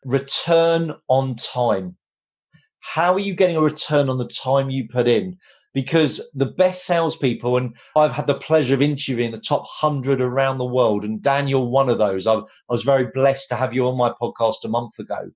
return on time. How are you getting a return on the time you put in? Because the best salespeople, and I've had the pleasure of interviewing the top 100 around the world, and Daniel, one of those. I was very blessed to have you on my podcast a month ago.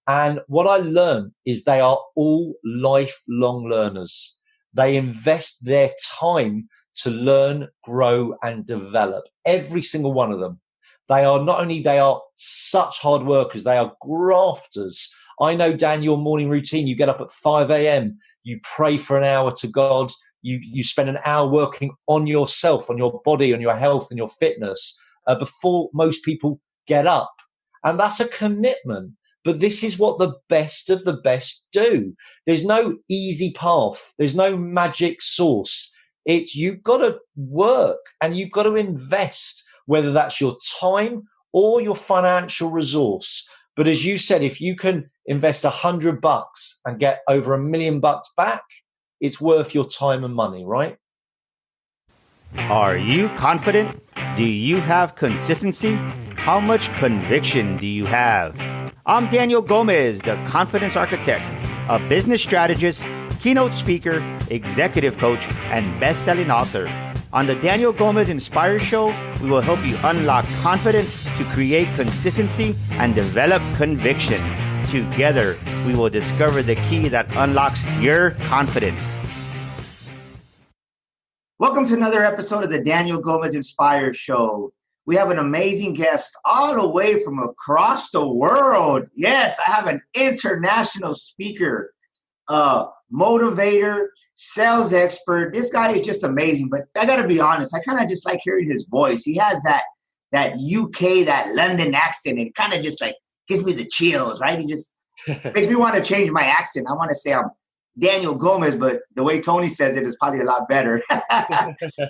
And what I learned is they are all lifelong learners. They invest their time to learn, grow, and develop. Every single one of them. They are such hard workers, they are grafters. I know, Dan, your morning routine, you get up at 5 a.m., you pray for an hour to God, you spend an hour working on yourself, on your body, on your health and your fitness before most people get up. And that's a commitment. But this is what the best of the best do. There's no easy path. There's no magic sauce. It's you've got to work and you've got to invest, whether that's your time or your financial resource. But as you said, if you can invest $100 and get over $1 million back, it's worth your time and money, right? Are you confident? Do you have consistency? How much conviction do you have? I'm Daniel Gomez, the Confidence Architect, a business strategist, keynote speaker, executive coach, and best-selling author. On the Daniel Gomez Inspire Show, we will help you unlock confidence to create consistency and develop conviction. Together, we will discover the key that unlocks your confidence. Welcome to another episode of the Daniel Gomez Inspire Show. We have an amazing guest all the way from across the world. Yes, I have an international speaker, motivator, sales expert. This guy is just amazing. But I got to be honest, I kind of just like hearing his voice. He has that UK, that London accent. It kind of just like gives me the chills, right? He just makes me want to change my accent. I want to say I'm Daniel Gomez, but the way Tony says it is probably a lot better.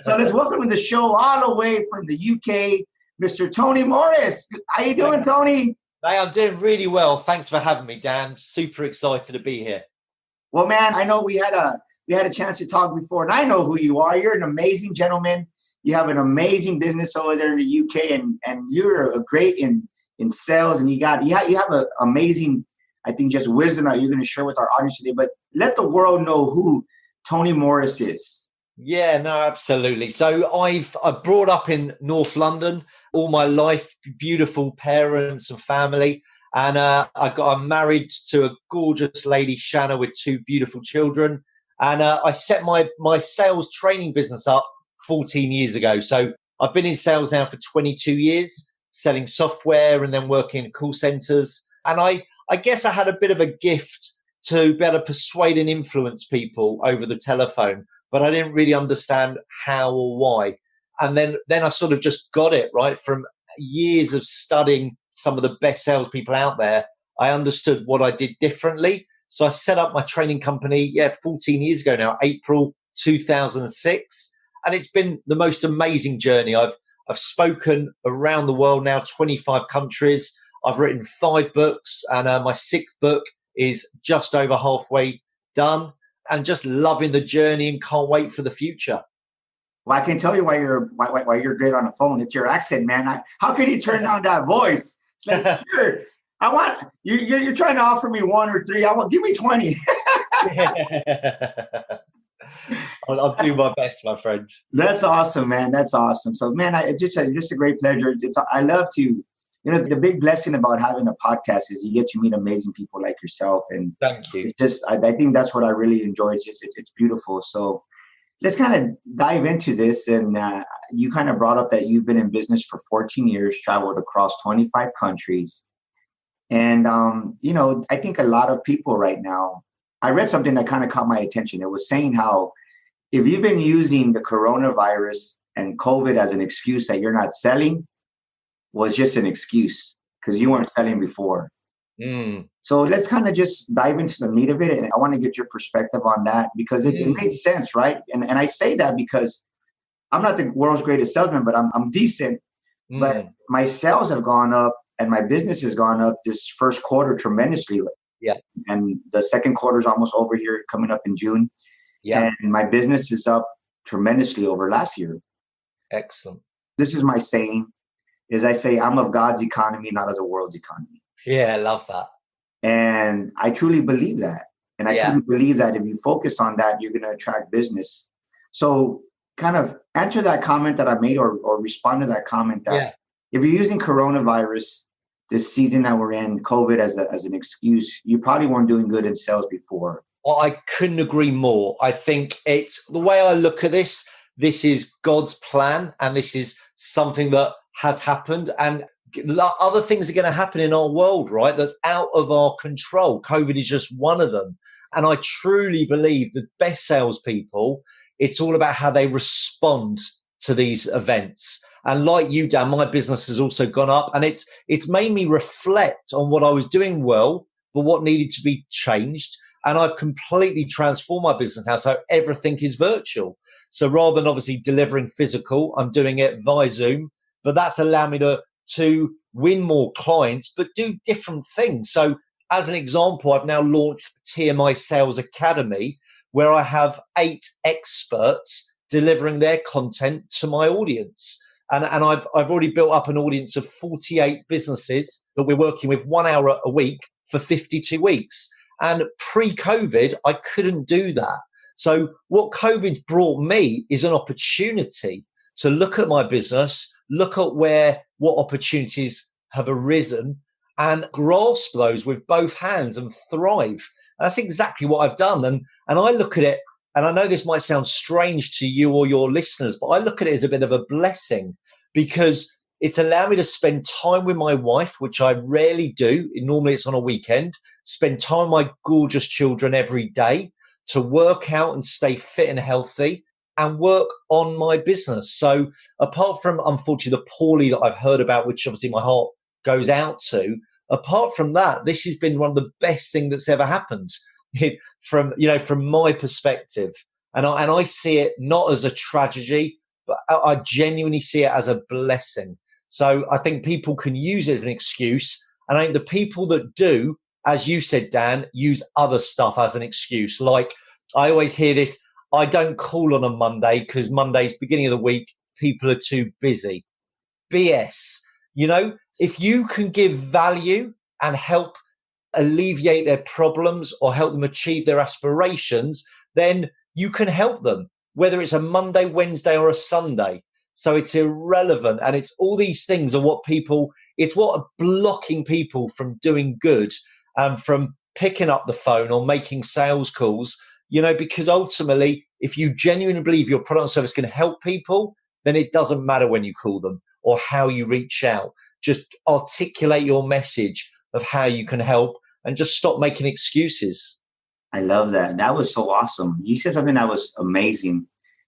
So let's welcome to the show all the way from the UK, Mr. Tony Morris. How you doing, Tony? Hey, I'm doing really well. Thanks for having me, Dan. Super excited to be here. Well, man, I know we had a chance to talk before, and I know who you are. You're an amazing gentleman. You have an amazing business over there in the UK, and you're a great in sales, and you have an amazing, I think, just wisdom that you're going to share with our audience today. But let the world know who Tony Morris is. Yeah, no, absolutely. So I brought up in North London all my life, beautiful parents and family. And I'm married to a gorgeous lady, Shanna, with 2 beautiful children. And I set my sales training business up 14 years ago. So I've been in sales now for 22 years, selling software and then working in call centers. And I guess I had a bit of a gift to be able to persuade and influence people over the telephone, but I didn't really understand how or why. And then I sort of just got it, right? From years of studying some of the best salespeople out there, I understood what I did differently. So I set up my training company, 14 years ago now, April 2006. And it's been the most amazing journey. I've spoken around the world now, 25 countries. I've written 5 books, and my 6th book is just over halfway done, and just loving the journey and can't wait for the future. Well, I can tell you why you're great on the phone. It's your accent, man. How can you turn down that voice? It's like, sure, you're trying to offer me 1 or 3. Give me 20. I'll do my best, my friend. That's awesome, man. That's awesome. So, man, it's just a great pleasure. I love to. The big blessing about having a podcast is you get to meet amazing people like yourself. And thank you. I think that's what I really enjoy. It's beautiful. So let's kind of dive into this. And you kind of brought up that you've been in business for 14 years, traveled across 25 countries. And, I think a lot of people right now, I read something that kind of caught my attention. It was saying how if you've been using the coronavirus and COVID as an excuse that you're not selling, was just an excuse because you weren't selling before. So let's kind of just dive into the meat of it. And I want to get your perspective on that because it made sense, right? And I say that because I'm not the world's greatest salesman, but I'm decent. But my sales have gone up and my business has gone up this first quarter tremendously. Yeah. And the second quarter is almost over here, coming up in June. Yeah. And my business is up tremendously over last year. Excellent. This is my saying. Is I say I'm of God's economy, not of the world's economy. Yeah, I love that. And I truly believe that. And I Yeah. truly believe that if you focus on that, you're going to attract business. So kind of answer that comment that I made, or respond to that comment that Yeah. if you're using coronavirus, this season that we're in, COVID as an excuse, you probably weren't doing good in sales before. Well, I couldn't agree more. I think it's the way I look at this. This is God's plan, and this is something that has happened. And other things are going to happen in our world, right? That's out of our control. COVID is just one of them. And I truly believe the best salespeople, it's all about how they respond to these events. And like you, Dan, my business has also gone up, and it's made me reflect on what I was doing well, but what needed to be changed. And I've completely transformed my business now. So everything is virtual. So rather than obviously delivering physical, I'm doing it via Zoom, but that's allowed me to win more clients, but do different things. So as an example, I've now launched TMI Sales Academy, where I have 8 experts delivering their content to my audience. And I've already built up an audience of 48 businesses that we're working with 1 hour a week for 52 weeks. And pre-COVID, I couldn't do that. So what COVID's brought me is an opportunity to look at my business, look at what opportunities have arisen, and grasp those with both hands and thrive. That's exactly what I've done. And I look at it, and I know this might sound strange to you or your listeners, but I look at it as a bit of a blessing, because it's allowed me to spend time with my wife, which I rarely do. Normally it's on a weekend. Spend time with my gorgeous children every day, to work out and stay fit and healthy, and work on my business. So apart from, unfortunately, the poorly that I've heard about, which obviously my heart goes out to, apart from that, this has been one of the best things that's ever happened from my perspective. And I see it not as a tragedy, but I genuinely see it as a blessing. So I think people can use it as an excuse. And I think the people that do, as you said, Dan, use other stuff as an excuse. Like I always hear this, I don't call on a Monday because Monday's beginning of the week, people are too busy. BS. If you can give value and help alleviate their problems or help them achieve their aspirations, then you can help them, whether it's a Monday, Wednesday, or a Sunday. So it's irrelevant. And it's all these things are it's what are blocking people from doing good and from picking up the phone or making sales calls, because ultimately, if you genuinely believe your product and service can help people, then it doesn't matter when you call them or how you reach out. Just articulate your message of how you can help and just stop making excuses. I love that. That was so awesome. You said something that was amazing.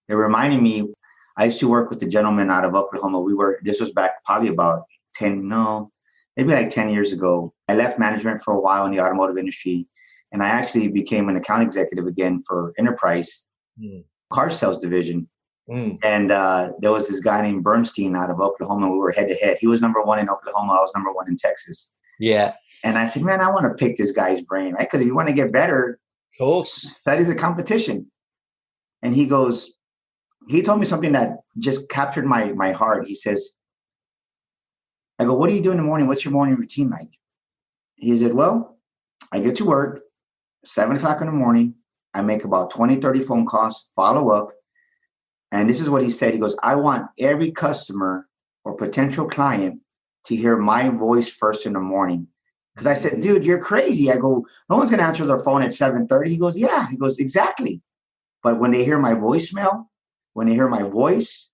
It reminded me, I used to work with a gentleman out of Oklahoma. This was back probably about maybe like 10 years ago. I left management for a while in the automotive industry, and I actually became an account executive again for Enterprise car sales division. And there was this guy named Bernstein out of Oklahoma. We were head to head. He was number 1 in Oklahoma. I was number 1 in Texas. Yeah. And I said, man, I want to pick this guy's brain, right? Because if you want to get better, of course, study the competition. And he told me something that just captured my heart. He says, I go, what do you do in the morning? What's your morning routine like? He said, well, I get to work 7 o'clock in the morning. I make about 20, 30 phone calls, follow up. And this is what he said. He goes, I want every customer or potential client to hear my voice first in the morning. Because I said, dude, you're crazy. I go, no one's going to answer their phone at 7:30. He goes, yeah. He goes, exactly. But when they hear my voicemail, when they hear my voice,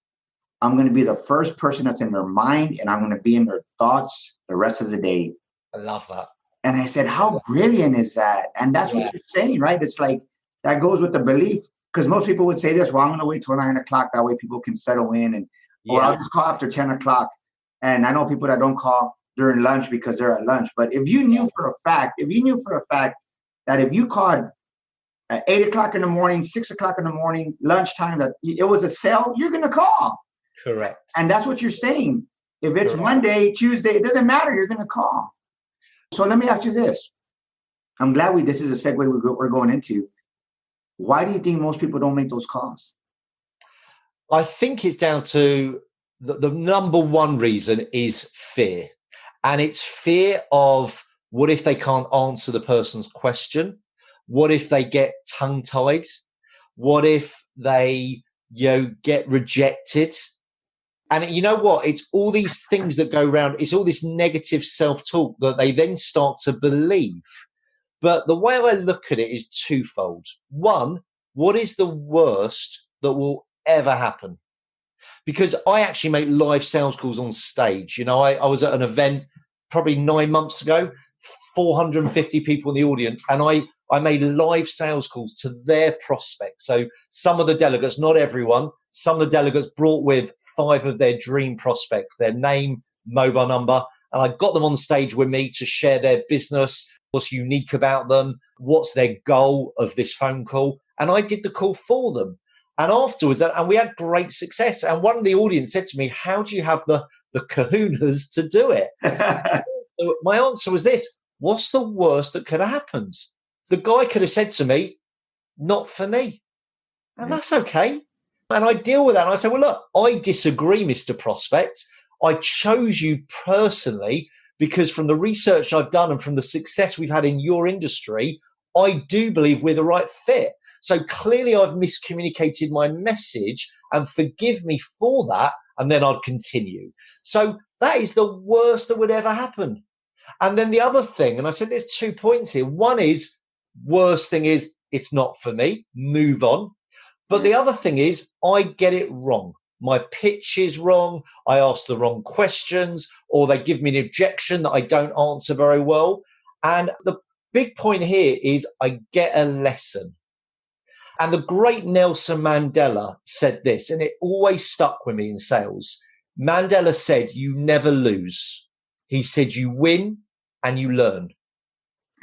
I'm going to be the first person that's in their mind, and I'm going to be in their thoughts the rest of the day. I love that. And I said, how brilliant is that? And that's what you're saying, right? It's like, that goes with the belief. Because most people would say this, well, I'm going to wait till 9 o'clock. That way people can settle in. Or I'll just call after 10 o'clock. And I know people that don't call during lunch because they're at lunch. But if you knew for a fact that if you called at 8 o'clock in the morning, 6 o'clock in the morning, lunchtime, that it was a sale, you're going to call. Correct. And that's what you're saying. If it's Monday, Tuesday, it doesn't matter. You're going to call. So let me ask you this. I'm glad this is a segue we're going into. Why do you think most people don't make those calls? I think it's down to the number one reason is fear. And it's fear of What if they can't answer the person's question? What if they get tongue-tied? What if they, get rejected? And you know what? It's all these things that go around. It's all this negative self-talk that they then start to believe. But the way I look at it is twofold. One, what is the worst that will ever happen? Because I actually make live sales calls on stage. I was at an event probably 9 months ago, 450 people in the audience, and I made live sales calls to their prospects. So some of the delegates, not everyone, some of the delegates brought with 5 of their dream prospects, their name, mobile number, and I got them on stage with me to share their business, what's unique about them, what's their goal of this phone call. And I did the call for them. And afterwards, and we had great success. And one of the audience said to me, how do you have the kahunas to do it? So my answer was this: what's the worst that could have happened? The guy could have said to me, not for me. And that's okay. And I deal with that. And I say, well, look, I disagree, Mr. Prospect. I chose you personally because from the research I've done and from the success we've had in your industry, I do believe we're the right fit. So clearly I've miscommunicated my message, and forgive me for that. And then I'd continue. So that is the worst that would ever happen. And then the other thing, and I said there's 2 points here. One is, worst thing is it's not for me, move on. But the other thing is I get it wrong. My pitch is wrong. I ask the wrong questions, or they give me an objection that I don't answer very well. And the big point here is I get a lesson. And the great Nelson Mandela said this, and it always stuck with me in sales. Mandela said, you never lose. He said, you win and you learn.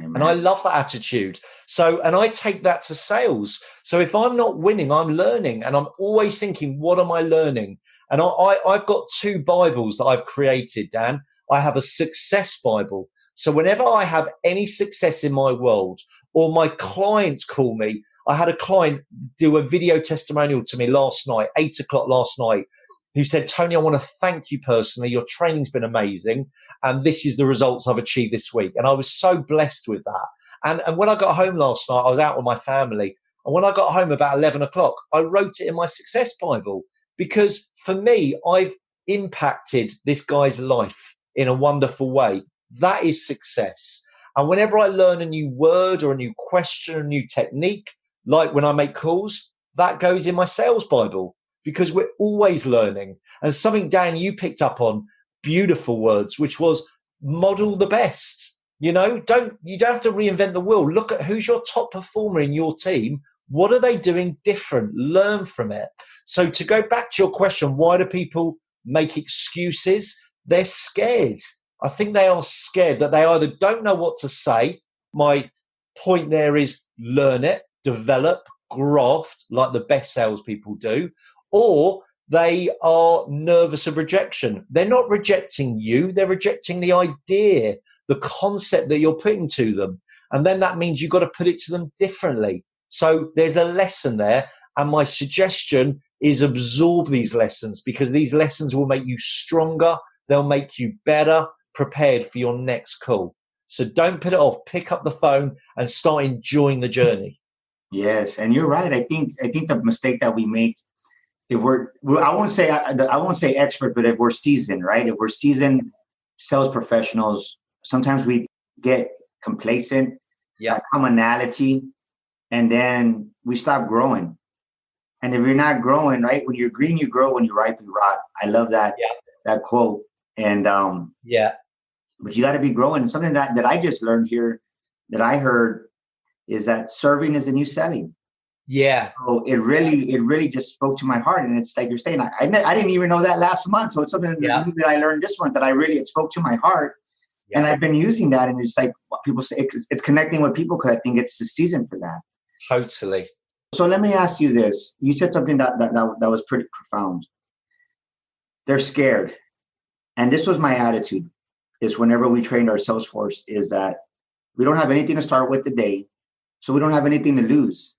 Amen. And I love that attitude. So, and I take that to sales. So if I'm not winning, I'm learning, and I'm always thinking, what am I learning? And I've got 2 Bibles that I've created, Dan. I have a success Bible. So whenever I have any success in my world, or my clients call me, I had a client do a video testimonial to me last night, 8:00 last night, who said, Tony, I want to thank you personally. Your training's been amazing. And this is the results I've achieved this week. And I was so blessed with that. And when I got home last night, I was out with my family. And when I got home about 11:00, I wrote it in my success Bible, because for me, I've impacted this guy's life in a wonderful way. That is success. And whenever I learn a new word or a new question, a new technique, like when I make calls, that goes in my sales Bible, because we're always learning. And something, Dan, you picked up on, beautiful words, which was model the best. You don't have to reinvent the wheel. Look at who's your top performer in your team. What are they doing different? Learn from it. So to go back to your question, why do people make excuses? They're scared. I think they are scared that they either don't know what to say. My point there is learn it, develop, graft, like the best salespeople do, or they are nervous of rejection. They're not rejecting you. They're rejecting the idea, the concept that you're putting to them. And then that means you've got to put it to them differently. So there's a lesson there. And my suggestion is absorb these lessons, because these lessons will make you stronger. They'll make you better prepared for your next call. So don't put it off. Pick up the phone and start enjoying the journey. Yes, and you're right. I think the mistake that we make, if I won't say expert, but if we're seasoned, right? If we're seasoned sales professionals, sometimes we get complacent, commonality, and then we stop growing. And if you're not growing, right? When you're green, you grow. When you're ripe, you rot. I love that that quote. And but you got to be growing. And something that I just learned here, that I heard, is that serving is the new selling. Yeah. So it really just spoke to my heart. And it's like you're saying, I didn't even know that last month. So it's something that I learned this month that it spoke to my heart. Yeah. And I've been using that. And it's like what people say, it's connecting with people, because I think it's the season for that. Totally. So let me ask you this. You said something that was pretty profound. They're scared. And this was my attitude, is whenever we trained our sales force, is that we don't have anything to start with today, so we don't have anything to lose.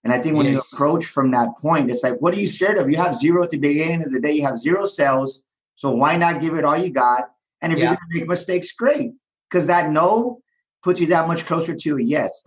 And I think when you approach from that point, it's like, what are you scared of? You have 0 at the beginning of the day. You have 0 sales. So why not give it all you got? And if you're going to make mistakes, great. Because that no puts you that much closer to a yes.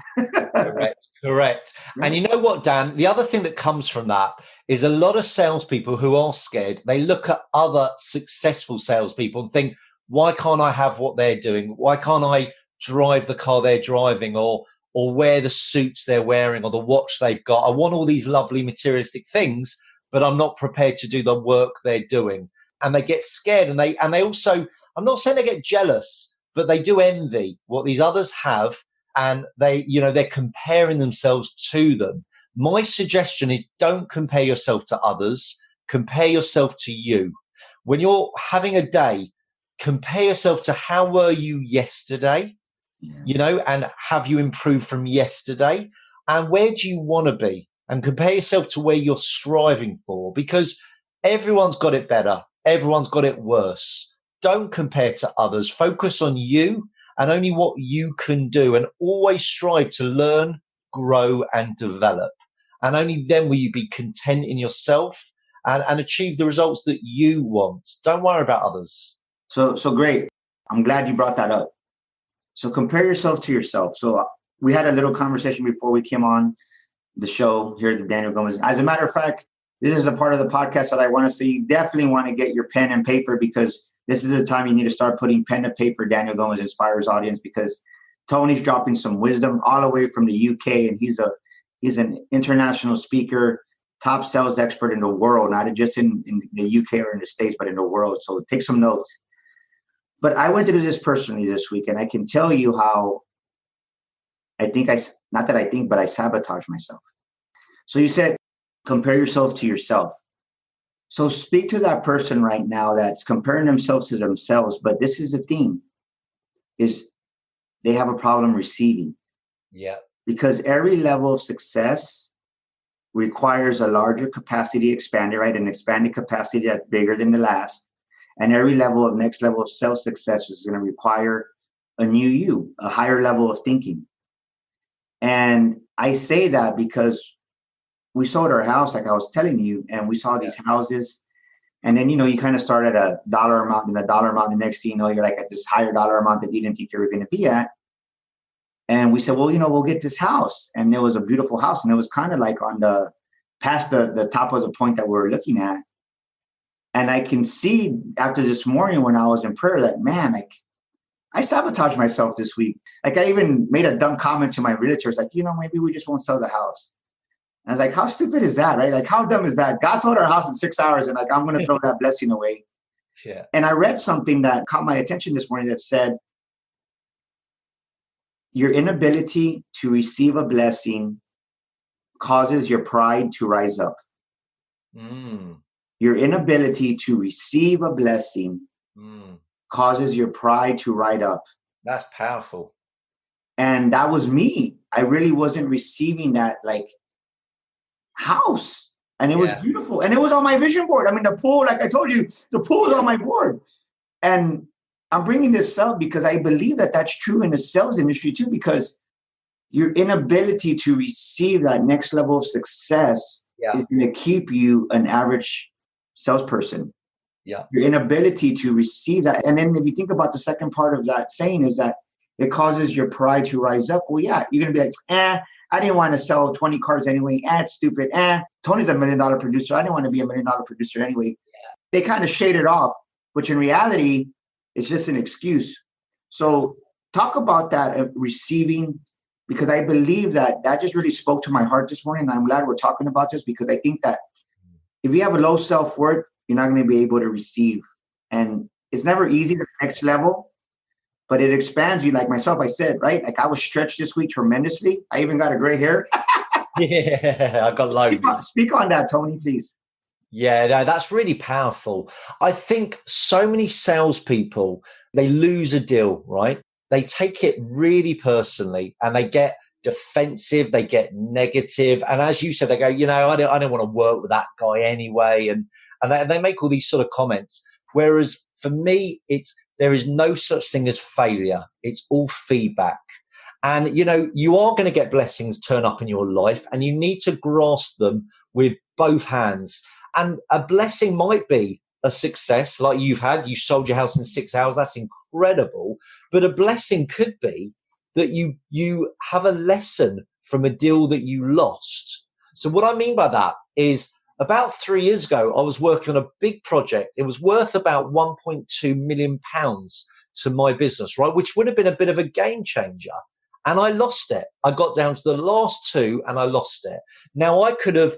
Correct. And you know what, Dan? The other thing that comes from that is a lot of salespeople who are scared, they look at other successful salespeople and think, why can't I have what they're doing? Why can't I drive the car they're driving or wear the suits they're wearing or the watch they've got? I want all these lovely materialistic things, but I'm not prepared to do the work they're doing. And they get scared, and they also, I'm not saying they get jealous, but they do envy what these others have, and they're comparing themselves to them. My suggestion is, don't compare yourself to others, compare yourself to you. When you're having a day, compare yourself to how were you yesterday, and have you improved from yesterday, and where do you want to be, and compare yourself to where you're striving for, because everyone's got it better. Everyone's got it worse. Don't compare to others. Focus on you and only what you can do, and always strive to learn, grow, and develop. And only then will you be content in yourself and achieve the results that you want. Don't worry about others. So great. I'm glad you brought that up. So compare yourself to yourself. So we had a little conversation before we came on the show here at the Daniel Gomez. As a matter of fact, this is a part of the podcast that I want to say. You definitely want to get your pen and paper, because this is the time you need to start putting pen to paper. Daniel Gomez Inspires Audience, because Tony's dropping some wisdom all the way from the UK, and he's an international speaker, top sales expert in the world, not just in the UK or in the States, but in the world. So take some notes. But I went to do this personally this week, and I can tell you how I sabotage myself. So you said, compare yourself to yourself. So speak to that person right now that's comparing themselves to themselves. But this is the thing, is they have a problem receiving. Yeah. Because every level of success requires a larger capacity expanded, right? An expanded capacity that's bigger than the last. And every next level of self-success is going to require a new you, a higher level of thinking. And I say that because we sold our house, like I was telling you, and we saw these houses. And then, you kind of start at a dollar amount and a dollar amount. The next thing you know, you're like at this higher dollar amount that you didn't think you were going to be at. And we said, well, we'll get this house. And it was a beautiful house. And it was kind of like past the top of the point that we were looking at. And I can see after this morning when I was in prayer that, man, like I sabotaged myself this week. Like I even made a dumb comment to my realtors, like, maybe we just won't sell the house. I was like, how stupid is that, right? Like, how dumb is that? God sold our house in 6 hours, and like, I'm going to throw that blessing away. Yeah. And I read something that caught my attention this morning that said, your inability to receive a blessing causes your pride to rise up. Your inability to receive a blessing causes your pride to rise up. That's powerful. And that was me. I really wasn't receiving that, like, house, and it was beautiful, and it was on my vision board. I mean, the pool, like I told you, the pool is on my board. And I'm bringing this up because I believe that that's true in the sales industry too, because your inability to receive that next level of success is going to keep you an average salesperson. Your inability to receive that. And then if you think about the second part of that saying, is that it causes your pride to rise up. Well, you're going to be like, I didn't want to sell 20 cars anyway. It's stupid. Tony's $1 million producer. I didn't want to be $1 million producer anyway. They kind of shade it off, which in reality, it's just an excuse. So talk about that receiving, because I believe that just really spoke to my heart this morning. And I'm glad we're talking about this, because I think that if you have a low self-worth, you're not going to be able to receive. And it's never easy to the next level. But it expands you, like myself, I said, right? Like I was stretched this week tremendously. I even got a gray hair. I got loads. Speak on that, Tony, please. Yeah, no, that's really powerful. I think so many salespeople, they lose a deal, right? They take it really personally, and they get defensive, they get negative. And as you said, they go, I don't want to work with that guy anyway. And they make all these sort of comments. Whereas for me, there is no such thing as failure. It's all feedback. And, you are going to get blessings turn up in your life, and you need to grasp them with both hands. And a blessing might be a success like you've had. You sold your house in 6 hours. That's incredible. But a blessing could be that you have a lesson from a deal that you lost. So what I mean by that is about 3 years ago, I was working on a big project. It was worth about 1.2 million pounds to my business, right? Which would have been a bit of a game changer. And I lost it. I got down to the last two and I lost it. Now I could have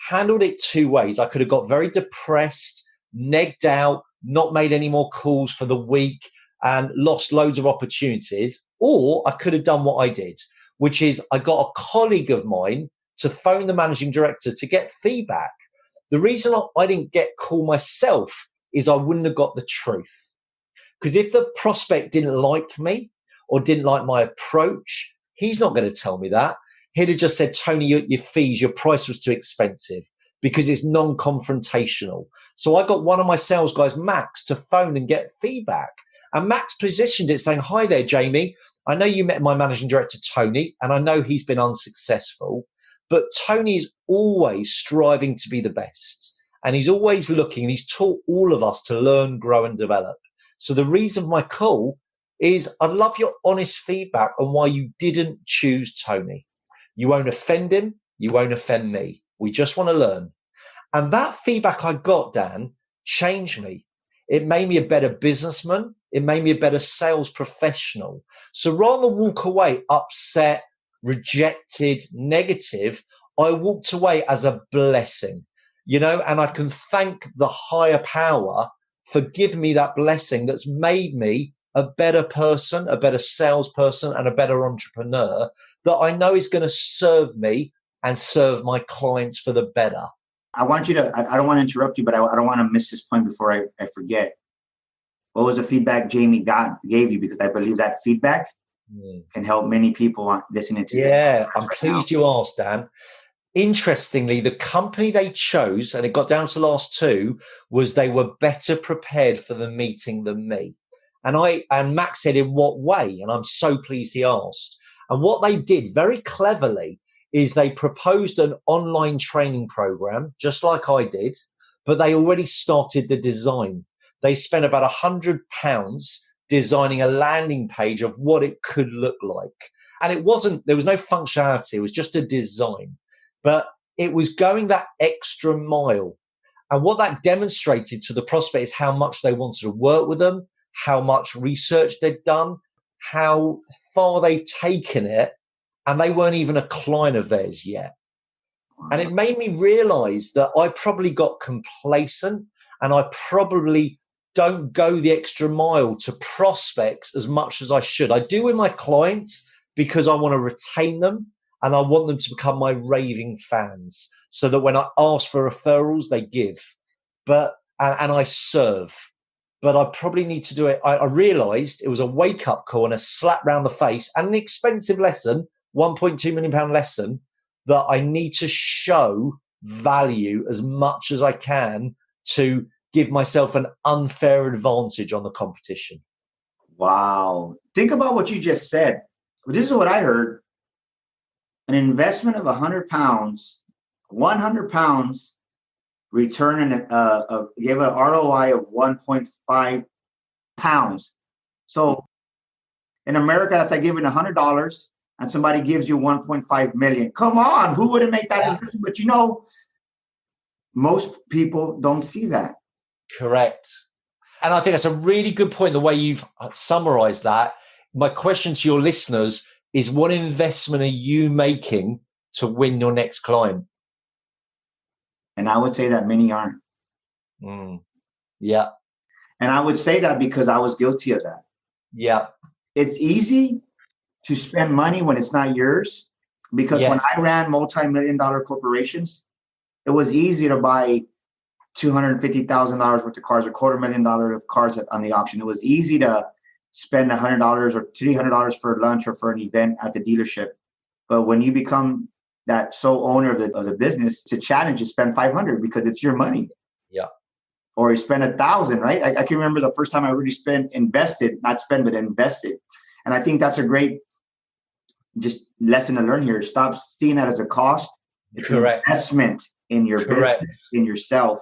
handled it two ways. I could have got very depressed, negged out, not made any more calls for the week and lost loads of opportunities. Or I could have done what I did, which is I got a colleague of mine to phone the managing director to get feedback. The reason I didn't call myself is I wouldn't have got the truth. Because if the prospect didn't like me or didn't like my approach, he's not going to tell me that. He'd have just said, Tony, your fees, your price was too expensive, because it's non-confrontational. So I got one of my sales guys, Max, to phone and get feedback. And Max positioned it saying, hi there, Jamie. I know you met my managing director, Tony, and I know he's been unsuccessful, but Tony is always striving to be the best. And he's always looking, and he's taught all of us to learn, grow, and develop. So the reason for my call is I'd love your honest feedback on why you didn't choose Tony. You won't offend him. You won't offend me. We just want to learn. And that feedback I got, Dan, changed me. It made me a better businessman. It made me a better sales professional. So rather than walk away upset, rejected, negative, I walked away as a blessing, and I can thank the higher power for giving me that blessing that's made me a better person, a better salesperson, and a better entrepreneur that I know is going to serve me and serve my clients for the better. I want you to, I don't want to interrupt you, but I don't want to miss this point before I forget. What was the feedback Jamie gave you? Because I believe that feedback can help many people listening to this. I'm pleased you asked, Dan. Interestingly, the company they chose, and it got down to the last two, was they were better prepared for the meeting than me. And Max said, in what way? And I'm so pleased he asked. And what they did very cleverly is they proposed an online training program, just like I did, but they already started the design. They spent about £100 designing a landing page of what it could look like. And there was no functionality. It was just a design, but it was going that extra mile. And what that demonstrated to the prospect is how much they wanted to work with them, how much research they'd done, how far they've taken it, and they weren't even a client of theirs yet. And it made me realize that I probably got complacent and I probably don't go the extra mile to prospects as much as I should. I do with my clients because I want to retain them and I want them to become my raving fans so that when I ask for referrals, they give. And I serve. But I probably need to do it. I realized it was a wake-up call and a slap round the face and an expensive lesson, £1.2 million lesson, that I need to show value as much as I can to give myself an unfair advantage on the competition. Wow. Think about what you just said. This is what I heard. An investment of £100, £100 return and gave an ROI of 1.5 pounds. So in America, that's like giving $100 and somebody gives you 1.5 million. Come on, who wouldn't make that investment? But most people don't see that. Correct. And I think that's a really good point, the way you've summarized that. My question to your listeners is, what investment are you making to win your next client? And I would say that many aren't. Yeah. And I would say that because I was guilty of that. Yeah. It's easy to spend money when it's not yours, because when I ran multi-million-dollar corporations, it was easy to buy $250,000 worth of cars, $250,000 of cars on the auction. It was easy to spend $100 or $300 for lunch or for an event at the dealership. But when you become that sole owner of the business, to challenge you, spend $500 because it's your money. Yeah. Or you spend $1,000, right? I can remember the first time I really invested. And I think that's a great just lesson to learn here. Stop seeing that as a cost. It's Correct. An investment in your business, in yourself.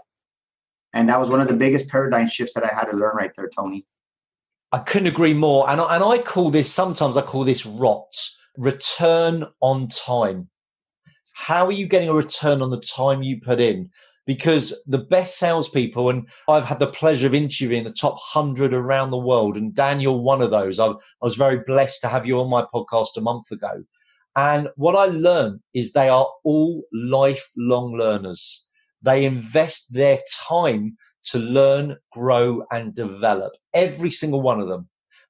And that was one of the biggest paradigm shifts that I had to learn right there, Tony. I couldn't agree more. And I call this, sometimes I call this return on time. How are you getting a return on the time you put in? Because the best salespeople, and I've had the pleasure of interviewing the top 100 around the world, and Daniel, one of those. I was very blessed to have you on my podcast a month ago. And what I learned is they are all lifelong learners. They invest their time to learn, grow, and develop. Every single one of them.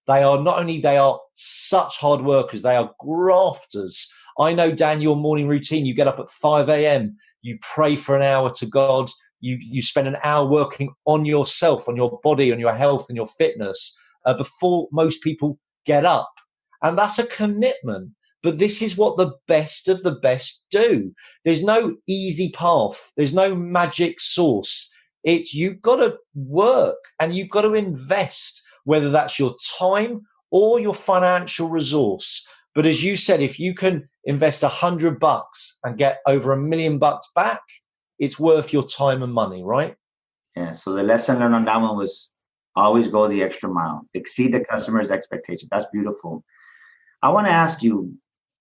They are such hard workers, they are grafters. I know, Dan, your morning routine, you get up at 5 a.m., you pray for an hour to God, you spend an hour working on yourself, on your body, on your health and your fitness before most people get up. And that's a commitment. But this is what the best of the best do. There's no easy path. There's no magic sauce. It's you've got to work and you've got to invest, whether that's your time or your financial resource. But as you said, if you can invest $100 and get over $1 million back, it's worth your time and money, right? Yeah. So the lesson learned on that one was always go the extra mile, exceed the customer's expectation. That's beautiful. I want to ask you,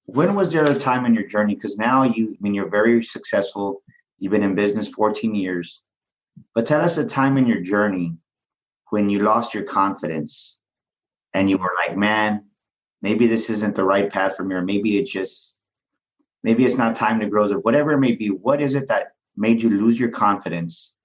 when was there a time in your journey? Because now you're very successful. You've been in business 14 years. But tell us a time in your journey when you lost your confidence and you were like, man, maybe this isn't the right path for me, or maybe it's not time to grow, or whatever it may be. What is it that made you lose your confidence?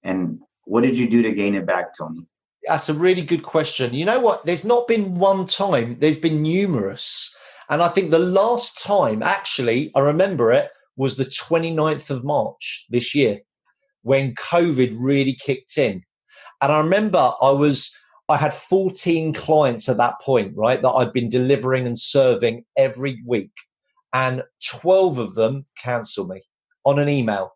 And what did you do to gain it back, Tony? That's a really good question. You know what? There's not been one time. There's been numerous. And I think the last time, actually, I remember it, was the 29th of March this year when COVID really kicked in. And I remember I had 14 clients at that point, right, that I'd been delivering and serving every week. And 12 of them cancelled me on an email.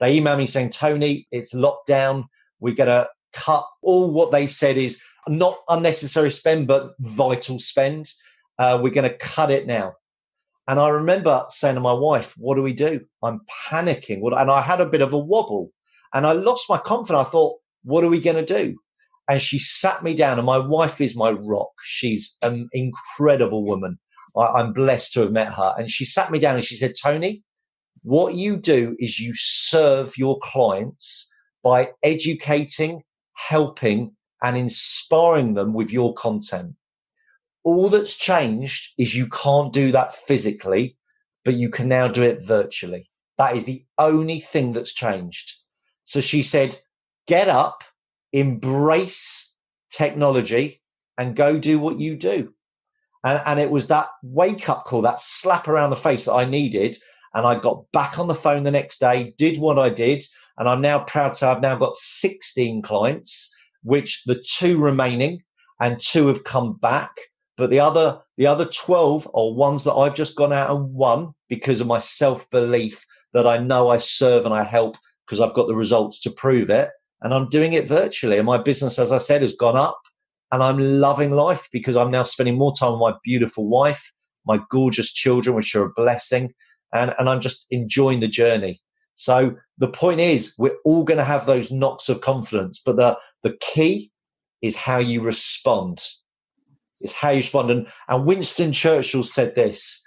They emailed me saying, Tony, it's locked down. We're going to cut all what they said is not unnecessary spend, but vital spend. We're going to cut it now. And I remember saying to my wife, what do we do? I'm panicking. And I had a bit of a wobble and I lost my confidence. I thought, what are we going to do? And she sat me down, and my wife is my rock. She's an incredible woman. I'm blessed to have met her. And she sat me down and she said, Tony, what you do is you serve your clients by educating, helping, and inspiring them with your content. All that's changed is you can't do that physically, but you can now do it virtually. That is the only thing that's changed. So she said, get up, embrace technology, and go do what you do. And it was that wake-up call, that slap around the face that I needed. And I got back on the phone the next day, did what I did. And I'm now proud to have now got 16 clients, which the 2 remaining and 2 have come back. But the other 12 are ones that I've just gone out and won because of my self-belief that I know I serve and I help because I've got the results to prove it. And I'm doing it virtually. And my business, as I said, has gone up. And I'm loving life because I'm now spending more time with my beautiful wife, my gorgeous children, which are a blessing. And I'm just enjoying the journey. So the point is, we're all going to have those knocks of confidence. But the key is how you respond. It's how you respond. And Winston Churchill said this,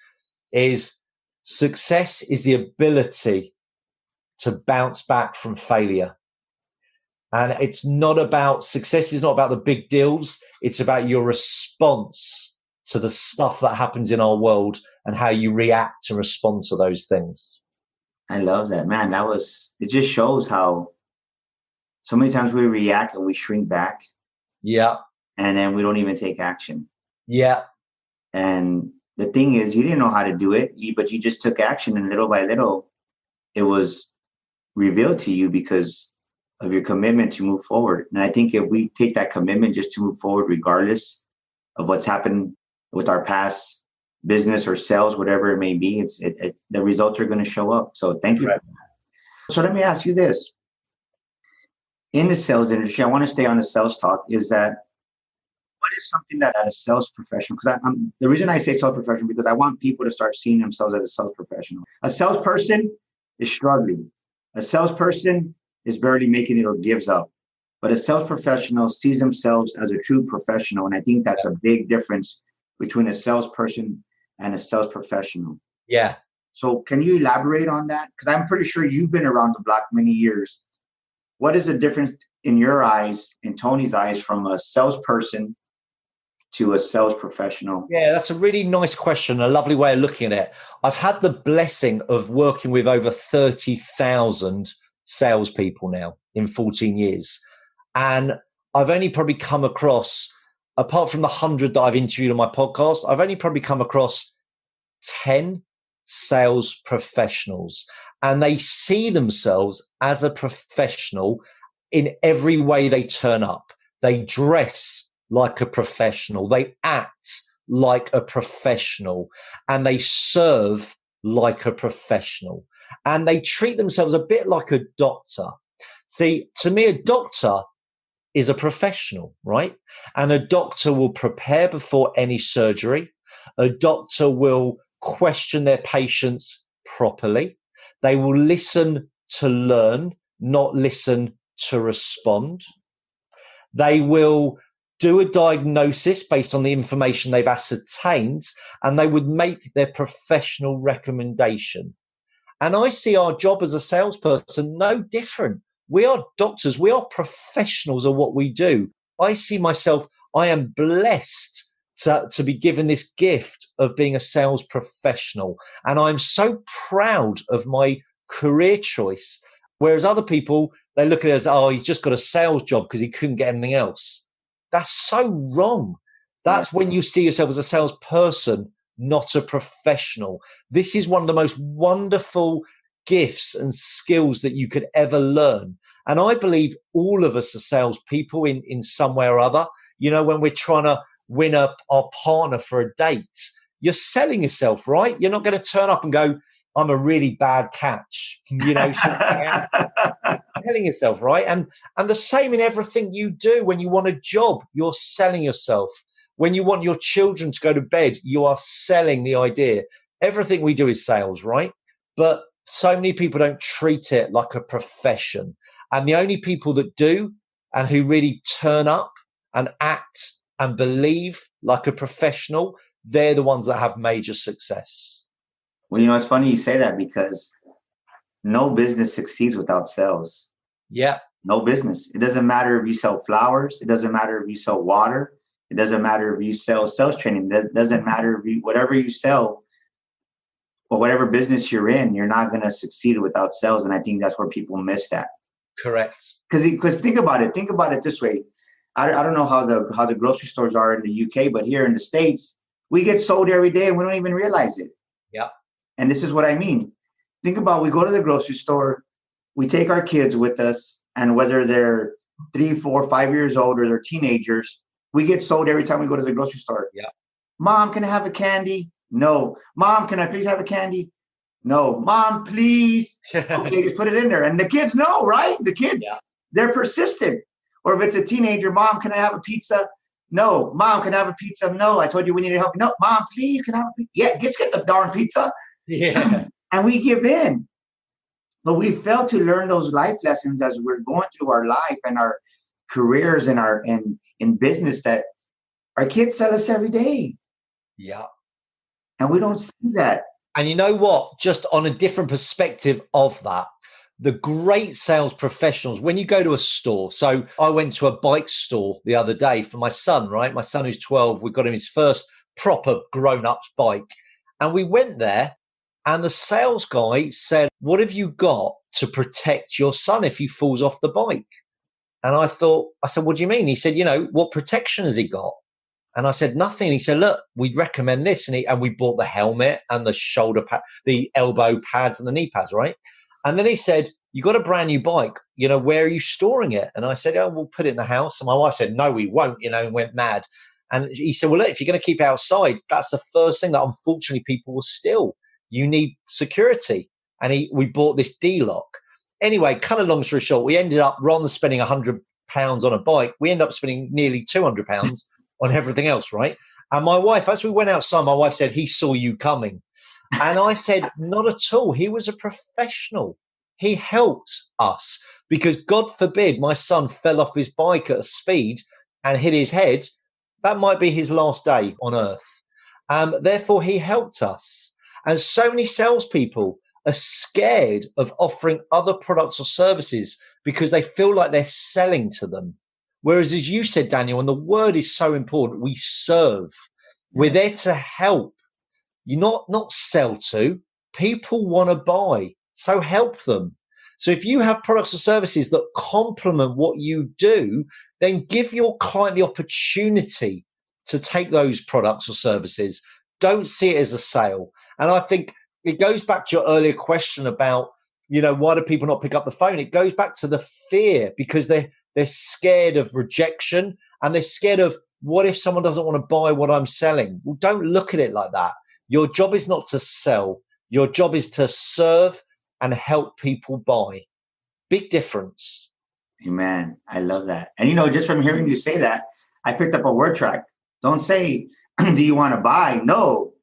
is success is the ability to bounce back from failure. And it's not about, success is not about the big deals. It's about your response to the stuff that happens in our world and how you react and respond to those things. I love that, man. It just shows how so many times we react and we shrink back. Yeah. And then we don't even take action. Yeah. And the thing is, you didn't know how to do it, but you just took action, and little by little, it was revealed to you because of your commitment to move forward. And I think if we take that commitment just to move forward, regardless of what's happened with our past business or sales, whatever it may be, the results are going to show up. So thank you. Right. For that. So let me ask you this. In the sales industry, I want to stay on the sales talk, is that what is something that a sales professional, because the reason I say sales professional, because I want people to start seeing themselves as a sales professional. A salesperson is struggling. A salesperson is barely making it or gives up. but a sales professional sees themselves as a true professional. And I think that's a big difference between a salesperson and a sales professional. Yeah. So can you elaborate on that? Because I'm pretty sure you've been around the block many years. What is the difference in your eyes, in Tony's eyes, from a salesperson to a sales professional? Yeah, that's a really nice question, a lovely way of looking at it. I've had the blessing of working with over 30,000 salespeople now in 14 years. And I've only probably come across, apart from the 100 that I've interviewed on my podcast, I've only probably come across 10 sales professionals. And they see themselves as a professional in every way they turn up. They dress like a professional. They act like a professional, and they serve like a professional, and they treat themselves a bit like a doctor. See, to me, a doctor is a professional, right? And a doctor will prepare before any surgery. A doctor will question their patients properly. They will listen to learn, not listen to respond. They will do a diagnosis based on the information they've ascertained, and they would make their professional recommendation. And I see our job as a salesperson no different. We are doctors. We are professionals at what we do. I see myself, I am blessed to be given this gift of being a sales professional. And I'm so proud of my career choice. Whereas other people, they look at it as, oh, he's just got a sales job because he couldn't get anything else. That's so wrong. That's when you see yourself as a salesperson, not a professional. This is one of the most wonderful gifts and skills that you could ever learn. And I believe all of us are salespeople in some way or other. You know, when we're trying to win our partner for a date, you're selling yourself, right? You're not going to turn up and go, I'm a really bad catch, you know, telling yourself, right? And the same in everything you do. When you want a job, you're selling yourself. When you want your children to go to bed, you are selling the idea. Everything we do is sales, right? But so many people don't treat it like a profession. And the only people that do and who really turn up and act and believe like a professional, they're the ones that have major success. Well, you know, it's funny you say that because no business succeeds without sales. Yeah. No business. It doesn't matter if you sell flowers. It doesn't matter if you sell water. It doesn't matter if you sell sales training. It doesn't matter if whatever you sell or whatever business you're in, you're not going to succeed without sales. And I think that's where people miss that. Correct. Because think about it. Think about it this way. I don't know how the grocery stores are in the UK, but here in the States, we get sold every day and we don't even realize it. Yeah. And this is what I mean. Think about, we go to the grocery store, we take our kids with us, and whether they're 3, 4, 5 years old or they're teenagers, we get sold every time we go to the grocery store. Yeah. Mom, can I have a candy? No. Mom, can I please have a candy? No. Mom, please. Okay, just put it in there. And the kids know, right? The kids, they're persistent. Or if it's a teenager, Mom, can I have a pizza? No. Mom, can I have a pizza? No. I told you we needed help. No. Mom, please, can I have a pizza? Yeah, just get the darn pizza. Yeah. And we give in. But we fail to learn those life lessons as we're going through our life and our careers and our in business, that our kids sell us every day. Yeah. And we don't see that. And you know what? Just on a different perspective of that, the great sales professionals, when you go to a store, so I went to a bike store the other day for my son, right? My son who's 12, we got him his first proper grown-up bike. And we went there and the sales guy said, what have you got to protect your son if he falls off the bike? And I said, what do you mean? He said, you know, what protection has he got? And I said, nothing. He said, look, we'd recommend this. And we bought the helmet and the shoulder pad, the elbow pads and the knee pads, right? And then he said, you got a brand new bike, you know, where are you storing it? And I said, oh, we'll put it in the house. And my wife said, no, we won't, you know, and went mad. And he said, well, look, if you're going to keep it outside, that's the first thing that unfortunately people will steal. You need security. And we bought this D-lock. Anyway, cut a long story short, we ended up, rather than spending £100 on a bike, we ended up spending nearly £200 on everything else, right? And my wife, as we went outside, my wife said, he saw you coming. And I said, not at all. He was a professional. He helped us because God forbid my son fell off his bike at a speed and hit his head. That might be his last day on earth. Therefore, he helped us. And so many salespeople are scared of offering other products or services because they feel like they're selling to them. Whereas, as you said, Daniel, and the word is so important, we serve. We're there to help. You not sell to. People want to buy, so help them. So if you have products or services that complement what you do, then give your client the opportunity to take those products or services. Don't see it as a sale. And I think it goes back to your earlier question about, why do people not pick up the phone? It goes back to the fear because they're scared of rejection and they're scared of what if someone doesn't want to buy what I'm selling? Well, don't look at it like that. Your job is not to sell. Your job is to serve and help people buy. Big difference. Amen. I love that. And, just from hearing you say that, I picked up a word track. Don't say, do you want to buy? No,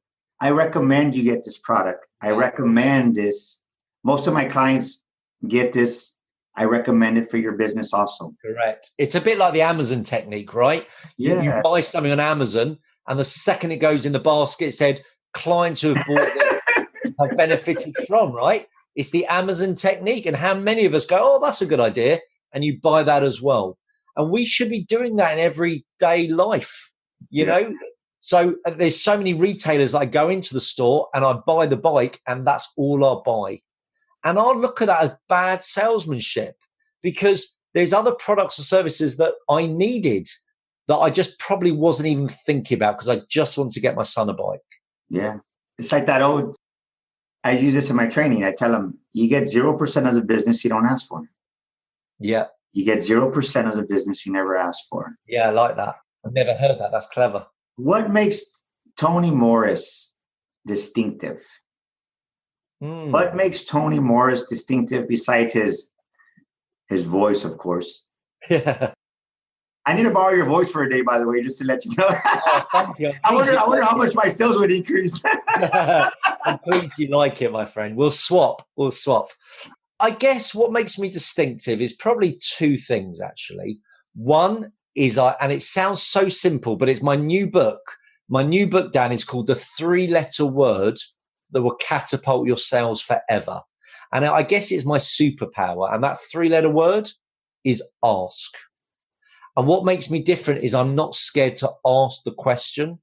I recommend you get this product. I recommend this. Most of my clients get this. I recommend it for your business also. Correct. It's a bit like the Amazon technique, right? Yeah. You buy something on Amazon and the second it goes in the basket, it said clients who have bought it have benefited from, right? It's the Amazon technique. And how many of us go, oh, that's a good idea. And you buy that as well. And we should be doing that in everyday life, you know? So there's so many retailers that I go into the store and I buy the bike and that's all I buy. And I'll look at that as bad salesmanship because there's other products or services that I needed that I just probably wasn't even thinking about because I just want to get my son a bike. Yeah. It's like that I use this in my training. I tell them, you get 0% of the business you don't ask for. Yeah. You get 0% of the business you never asked for. Yeah, I like that. I've never heard that. That's clever. What makes Tony Morris distinctive? What makes Tony Morris distinctive besides his voice, of course? Yeah. I need to borrow your voice for a day, by the way, just to let you know. Oh, thank you. I wonder how much my sales would increase. I'm pleased you like it, my friend. We'll swap. I guess what makes me distinctive is probably two things, actually. One is, and it sounds so simple, but it's my new book. My new book, Dan, is called The 3-Letter Word That Will Catapult Your Sales Forever. And I guess it's my superpower. And that 3-letter word is ask. And what makes me different is I'm not scared to ask the question.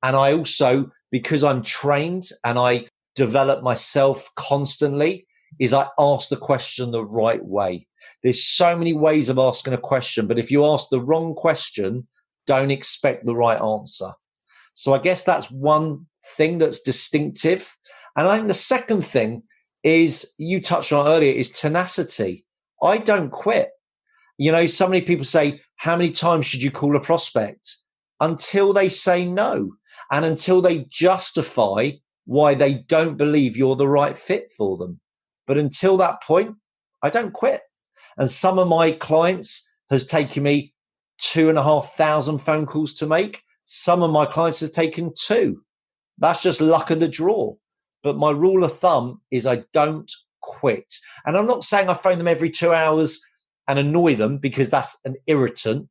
And I also, because I'm trained and I develop myself constantly, is I ask the question the right way. There's so many ways of asking a question, but if you ask the wrong question, don't expect the right answer. So I guess that's one thing that's distinctive. And I think the second thing is, you touched on earlier, is tenacity. I don't quit. So many people say, how many times should you call a prospect? Until they say no. And until they justify why they don't believe you're the right fit for them. But until that point, I don't quit. And some of my clients has taken me 2,500 phone calls to make. Some of my clients have taken 2. That's just luck of the draw. But my rule of thumb is I don't quit. And I'm not saying I phone them every 2 hours and annoy them because that's an irritant,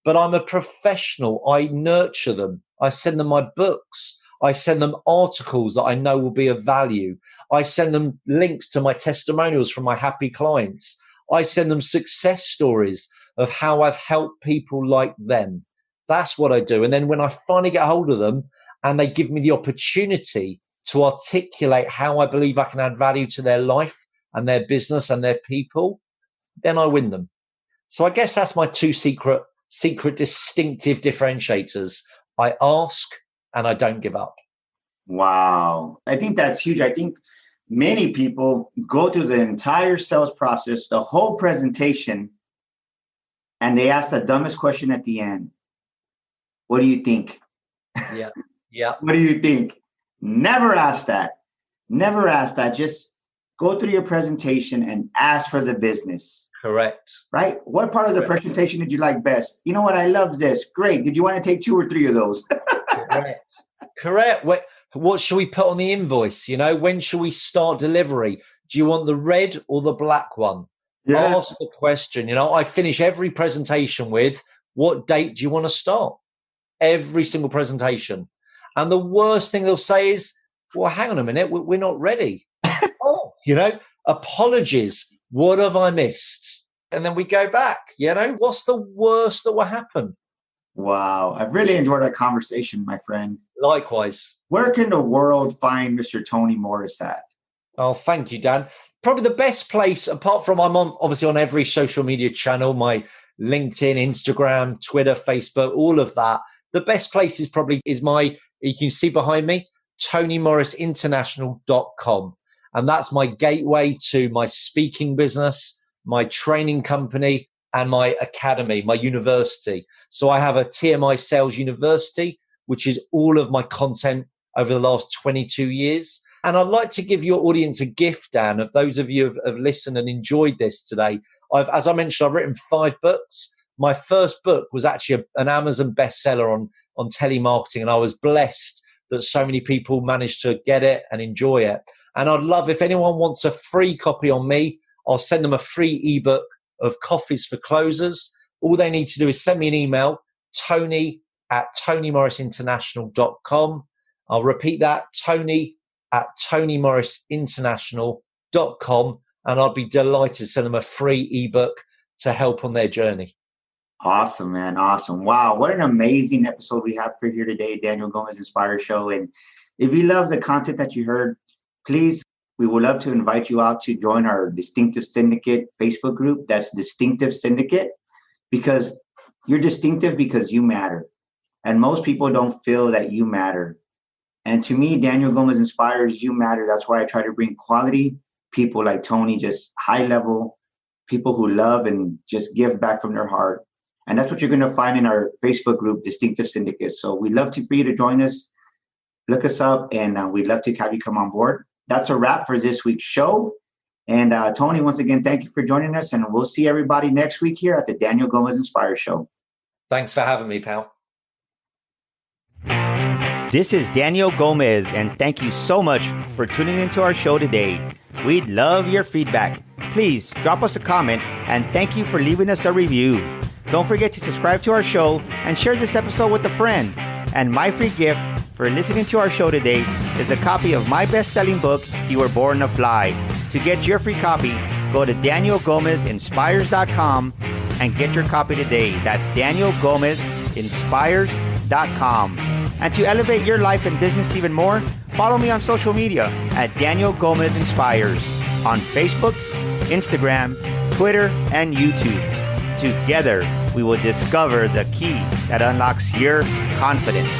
but I'm a professional. I nurture them. I send them my books. I send them articles that I know will be of value. I send them links to my testimonials from my happy clients. I send them success stories of how I've helped people like them. That's what I do. And then when I finally get hold of them and they give me the opportunity to articulate how I believe I can add value to their life and their business and their people, then I win them. So I guess that's my 2 secret distinctive differentiators. I ask and I don't give up. Wow. I think that's huge. I think many people go through the entire sales process, the whole presentation, and they ask the dumbest question at the end. What do you think? Yeah. What do you think? Never ask that. Never ask that. Just go through your presentation and ask for the business. Correct. Right? What part of the presentation did you like best? You know what? I love this. Great. Did you want to take 2 or 3 of those? Correct. What should we put on the invoice? When should we start delivery? Do you want the red or the black one? Yeah. Ask the question. I finish every presentation with, what date do you want to start? Every single presentation. And the worst thing they'll say is, well, hang on a minute, we're not ready. Oh, apologies. What have I missed? And then we go back, what's the worst that will happen? Wow. I've really enjoyed our conversation, my friend. Likewise. Where can the world find Mr. Tony Morris at? Oh, thank you, Dan. Probably the best place, apart from I'm obviously on every social media channel, my LinkedIn, Instagram, Twitter, Facebook, all of that. The best place is you can see behind me, TonyMorrisInternational.com. And that's my gateway to my speaking business, my training company, and my academy, my university. So I have a TMI Sales University, which is all of my content over the last 22 years. And I'd like to give your audience a gift, Dan, of those of you who have listened and enjoyed this today. As I mentioned, I've written 5 books. My first book was actually an Amazon bestseller on telemarketing, and I was blessed that so many people managed to get it and enjoy it. And I'd love, if anyone wants a free copy on me, I'll send them a free ebook of Coffees for Closers. All they need to do is send me an email, tony@TonyMorrisInternational.com. I'll repeat that, tony@TonyMorrisInternational.com, and I'll be delighted to send them a free ebook to help on their journey. Awesome, man. Awesome. Wow. What an amazing episode we have for here today, Daniel Gomez Inspire Show. And if you love the content that you heard, please, we would love to invite you out to join our Distinctive Syndicate Facebook group. That's Distinctive Syndicate, because you're distinctive because you matter. And most people don't feel that you matter. And to me, Daniel Gomez Inspires You Matter. That's why I try to bring quality people like Tony, just high level people who love and just give back from their heart. And that's what you're going to find in our Facebook group, Distinctive Syndicate. So we'd love for you to join us. Look us up, and we'd love to have you come on board. That's a wrap for this week's show. And Tony, once again, thank you for joining us. And we'll see everybody next week here at the Daniel Gomez Inspire Show. Thanks for having me, pal. This is Daniel Gomez, and thank you so much for tuning into our show today. We'd love your feedback. Please drop us a comment, and thank you for leaving us a review. Don't forget to subscribe to our show and share this episode with a friend. And my free gift for listening to our show today is a copy of my best-selling book, You Were Born to Fly. To get your free copy, go to DanielGomezInspires.com and get your copy today. That's DanielGomezInspires.com. And to elevate your life and business even more, follow me on social media at Daniel Gomez Inspires on Facebook, Instagram, Twitter, and YouTube. Together, we will discover the key that unlocks your confidence.